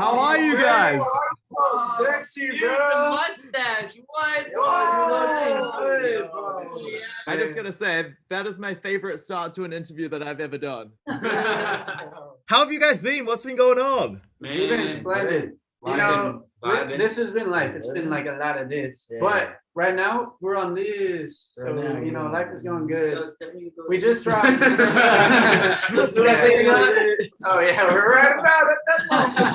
How are you guys? So sexy, Dude, bro. the mustache. What? I just gotta say, that is my favorite start to an interview that I've ever done. How have you guys been? What's been going on? Man, We've been splendid. You know, this has been life. It's been like a lot of this. Yeah. But right now, we're on this. So, Right now, you know, yeah. life is going good. So it's definitely We just dropped. Just Definitely got good. Oh, yeah, we're right about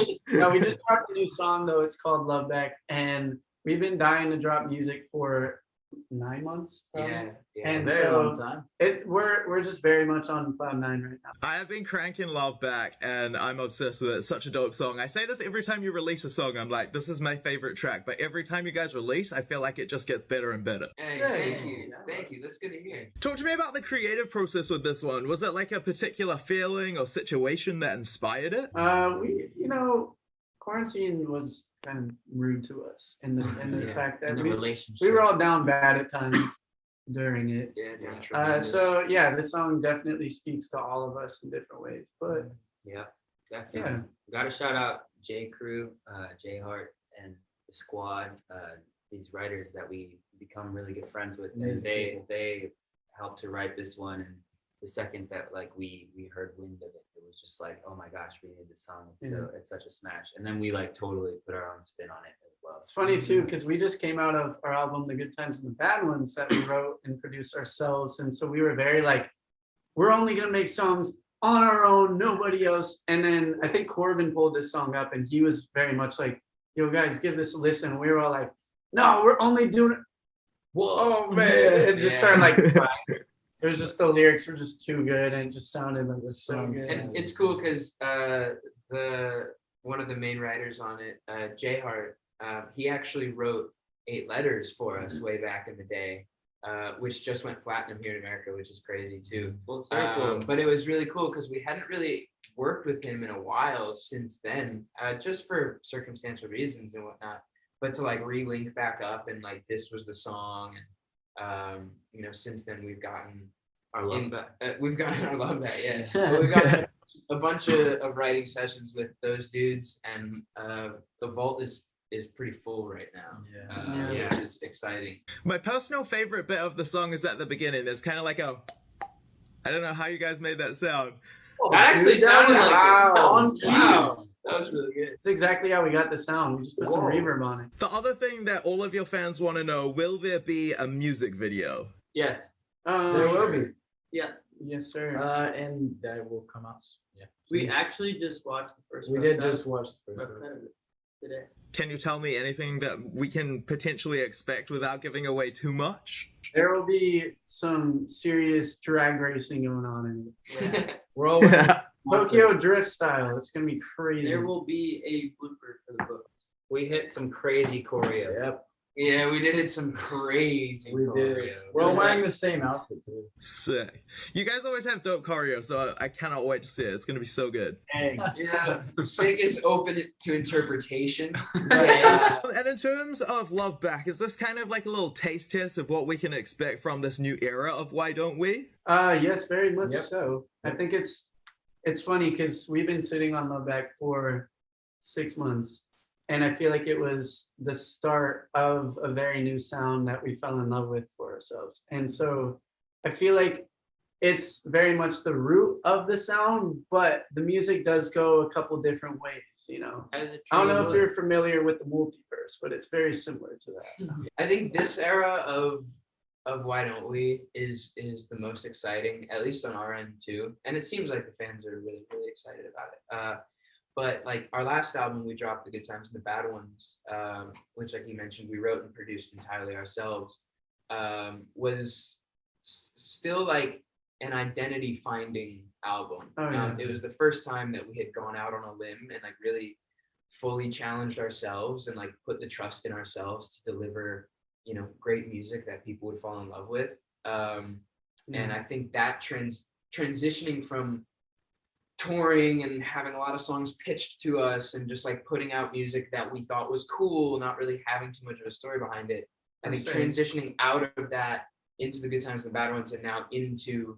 it. No, we just dropped a new song, though. It's called Love Back. And we've been dying to drop music for 9 months. Yeah, And very so- long time. We're just very much on cloud nine right now. I have been cranking Love Back and I'm obsessed with it. It's such a dope song. I say this every time you release a song. I'm like, this is my favorite track. But every time you guys release, I feel like it just gets better and better. Hey, Thank thank you. That's good to hear. Talk to me about the creative process with this one. Was it like a particular feeling or situation that inspired it? Quarantine was kind of rude to us in the fact that we relationship. were all down bad at times during it. Yeah, So yeah, this song definitely speaks to all of us in different ways. But Yeah, definitely. yeah, Got to shout out J Crew, J Hart, and the squad. These writers that we become really good friends with, and Amazing they helped to write this one. And the second that we heard wind of it, it was just like, oh my gosh, we need this song. It's such a smash. And then we like totally put our own spin on it as well. it's funny too because we just came out of our album, The Good Times and the Bad Ones, that we wrote and produced ourselves, and so we were very like, we're only gonna make songs on our own, nobody else. And then I think Corbin pulled this song up, and he was very much like, yo guys, give this a listen. And we were all like, no, we're only doing it. Whoa, man! It just started like. It was just the lyrics were just too good and it just sounded like this so good. And it's cool because one of the main writers on it, J Hart, he actually wrote 8 letters for us way back in the day, which just went platinum here in America, which is crazy too. Full circle. But it was really cool because we hadn't really worked with him in a while since then, just for circumstantial reasons and whatnot. But to like re-link back up and like this was the song, and since then we've gotten our love back. We've gotten our love back, yeah. But we've got a bunch of writing sessions with those dudes, and the vault is pretty full right now, which is exciting. My personal favorite bit of the song is at the beginning. There's kind of like a, I don't know how you guys made that sound. That actually sounded like on key. Wow, that was really good. It's exactly how we got the sound. We just put some reverb on it. The other thing that all of your fans want to know, will there be a music video? Yes. There will be. Yeah. Yes, sir. And that will come out. Yeah. We actually just watched the first. We did just watch the first one today. Can you tell me anything that we can potentially expect without giving away too much? There will be some serious drag racing going on in it. Yeah. We're all Tokyo Drift style. It's gonna be crazy. There will be a blooper for the book. We hit some crazy choreo. Yep. Yeah, we did some crazy We did. choreo. We're all wearing the same outfit too. Sick. You guys always have dope choreo, so I cannot wait to see it. It's gonna be so good. Eggs. Yeah, Sig is open to interpretation. And in terms of Love Back, is this kind of like a little taste test of what we can expect from this new era of Why Don't We? Yes, very much Yep. so. I think it's funny because we've been sitting on Love Back for 6 months, and I feel like it was the start of a very new sound that we fell in love with for ourselves. And so I feel like it's very much the root of the sound, but the music does go a couple different ways, As a I don't know true if you're familiar with the multiverse, but it's very similar to that. I think this era of Why Don't We is the most exciting, at least on our end too. And it seems like the fans are really, really excited about it. But like our last album, we dropped The Good Times and the Bad Ones, which, like you mentioned, we wrote and produced entirely ourselves, was still like an identity finding album. Oh, yeah. It was the first time that we had gone out on a limb and like really fully challenged ourselves and like put the trust in ourselves to deliver, great music that people would fall in love with. And I think that transitioning from touring and having a lot of songs pitched to us and just like putting out music that we thought was cool, not really having too much of a story behind it. I think transitioning out of that into The Good Times and the Bad Ones and now into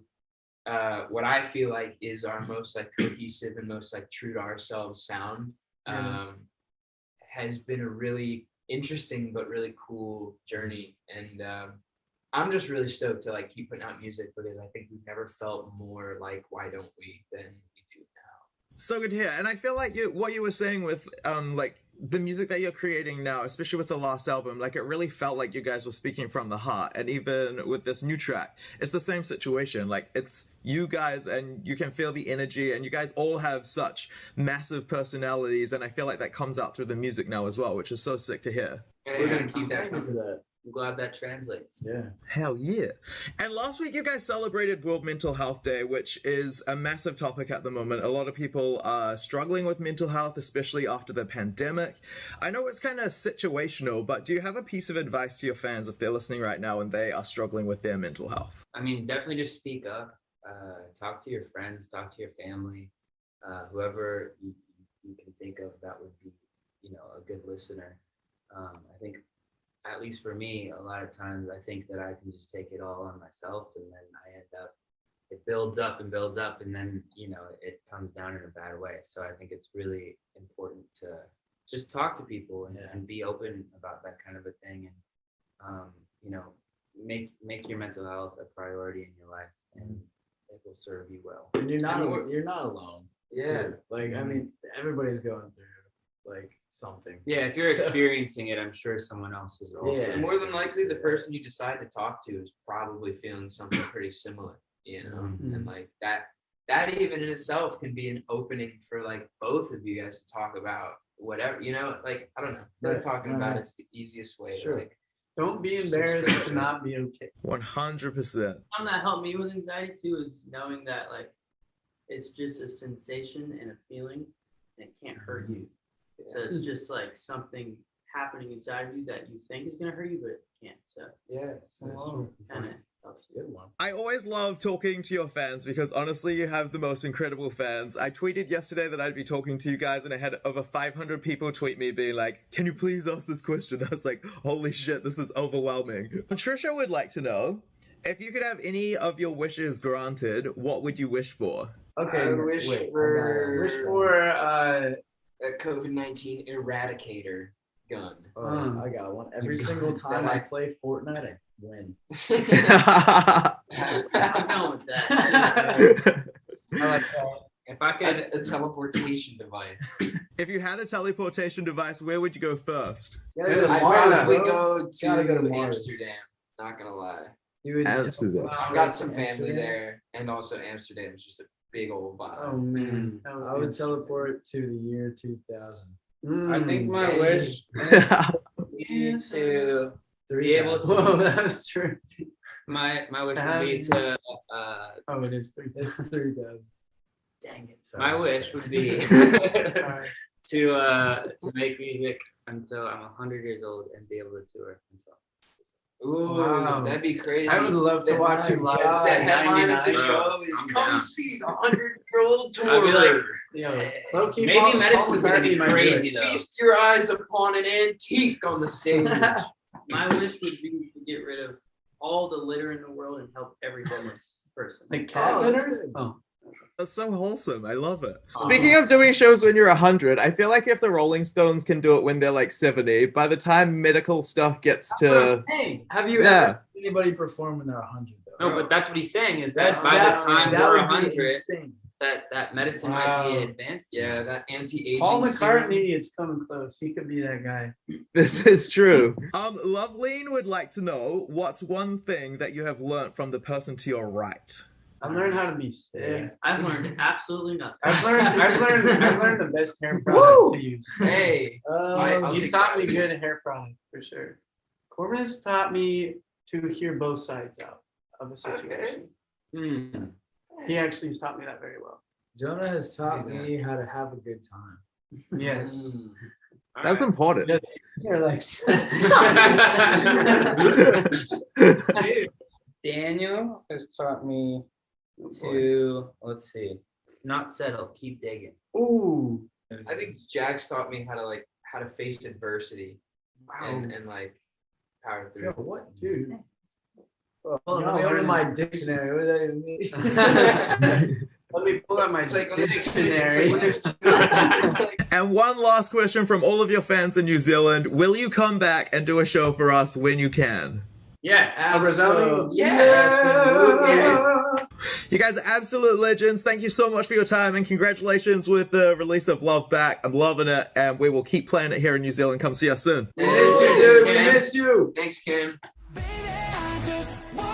what I feel like is our most like cohesive and most like true to ourselves sound has been a really interesting but really cool journey. And I'm just really stoked to like keep putting out music because I think we've never felt more like why don't we than we do now. So good to hear. And I feel like what you were saying with like the music that you're creating now, especially with the last album, like it really felt like you guys were speaking from the heart. And even with this new track, it's the same situation. Like it's you guys and you can feel the energy, and you guys all have such massive personalities, and I feel like that comes out through the music now as well, which is so sick to hear. We're gonna keep that Thank you coming. for that. I'm glad that translates. Yeah. Hell yeah. And last week you guys celebrated World Mental Health Day, which is a massive topic at the moment. A lot of people are struggling with mental health, especially after the pandemic. I know it's kind of situational, but do you have a piece of advice to your fans if they're listening right now and they are struggling with their mental health? I mean, definitely just speak up. Talk to your friends, talk to your family, whoever you can think of that would be, you know, a good listener. I think, at least for me, a lot of times I think that I can just take it all on myself, and then I end up, it builds up, and then, you know, it comes down in a bad way. So I think it's really important to just talk to people and be open about that kind of a thing, and you know, make your mental health a priority in your life, and it will serve you well. And you're not alone. Yeah. Too. Like I mean, everybody's going through like something. Yeah, if you're experiencing it, I'm sure someone else is also. Yeah. More than likely, the person you decide to talk to is probably feeling something pretty similar, you know, and like that even in itself can be an opening for like both of you guys to talk about whatever, you know, like I don't know, Right. talking about it's the easiest way. Sure. To, like, Don't be Just embarrassed to expression. not be okay. 100%. Something that helped me with anxiety too is knowing that like it's just a sensation and a feeling, and it can't hurt you. So it's just like something happening inside of you that you think is gonna hurt you, but it can't. So yeah. kind of helps you. Good one. I always love talking to your fans because honestly, you have the most incredible fans. I tweeted yesterday that I'd be talking to you guys, and I had over 500 people tweet me being like, can you please ask this question? I was like, holy shit, this is overwhelming. Trisha would like to know, if you could have any of your wishes granted, what would you wish for? Okay. I would wish for Wish for a COVID-19 eradicator gun. I got one. Every single time I play Fortnite, I win. I'm going with that. I like that. If I could, a teleportation device. If you had a teleportation device, where would you go first? Gotta Dude, go to I'd Mars, probably bro. go Gotta go to to Mars. Amsterdam. Not gonna lie. You would Amsterdam. I've got some family there, and also Amsterdam is just a big old vibe. Oh man, that I would teleport to the year 2000. I think my Hey. wish would be to be able to. Whoa, that's true. My wish would be to. Oh, it is 3. It's 3000. Dang it. My wish would be Sorry. to make music until I'm 100 years old and be able to tour until. Ooh, Wow. that'd be crazy. I would love to That- watch you live. God, The headline of the 99. show is I'm "Come down. see the 100-year-old I'd be tourer." like, Yo, low-key, maybe Paul medicine's gonna McCartney be might do crazy it. though. Feast your eyes upon an antique on the stage. My wish would be to get rid of all the litter in the world and help every homeless person. Like cat Oh, that's litter? good. Oh. That's so wholesome. I love it. Speaking of doing shows when you're 100, I feel like if the Rolling Stones can do it when they're like 70, by the time medical stuff gets to... Hey, Have you Yeah. ever seen anybody perform when they're 100 though? No, but that's what he's saying is that That's- by that- the time that we're would be 100, insane. that medicine might be Wow. advanced. Yeah, that anti-aging. Paul serum. McCartney is coming close. He could be that guy. This is true. Loveleen would like to know, what's one thing that you have learned from the person to your right? I've learned how to be sick. I've learned absolutely nothing. I've learned the best hair product to use. Hey, I'll He's take taught that. me good hair product for sure. Corbin has taught me to hear both sides out of a situation. Hmm. He actually has taught me that very well. Jonah has taught Do that. me how to have a good time. Yes. Mm. All That's right. important. Just you're like Daniel has taught me to, let's see, not settle, keep digging. Ooh. I think Jack's taught me how to face adversity and like power through. Yo, what, Dude. Well, You let me know, open learn my this- dictionary. What does that even mean? Let me pull out my It's like when dictionary. there's two- it's like And one last question from all of your fans in New Zealand. Will you come back and do a show for us when you can? Yes. Absolutely. Yeah. You guys are absolute legends. Thank you so much for your time, and congratulations with the release of Love Back. I'm loving it, and we will keep playing it here in New Zealand. Come see us soon. We miss you, dude. We miss you. Thanks, Kim. Baby, I just want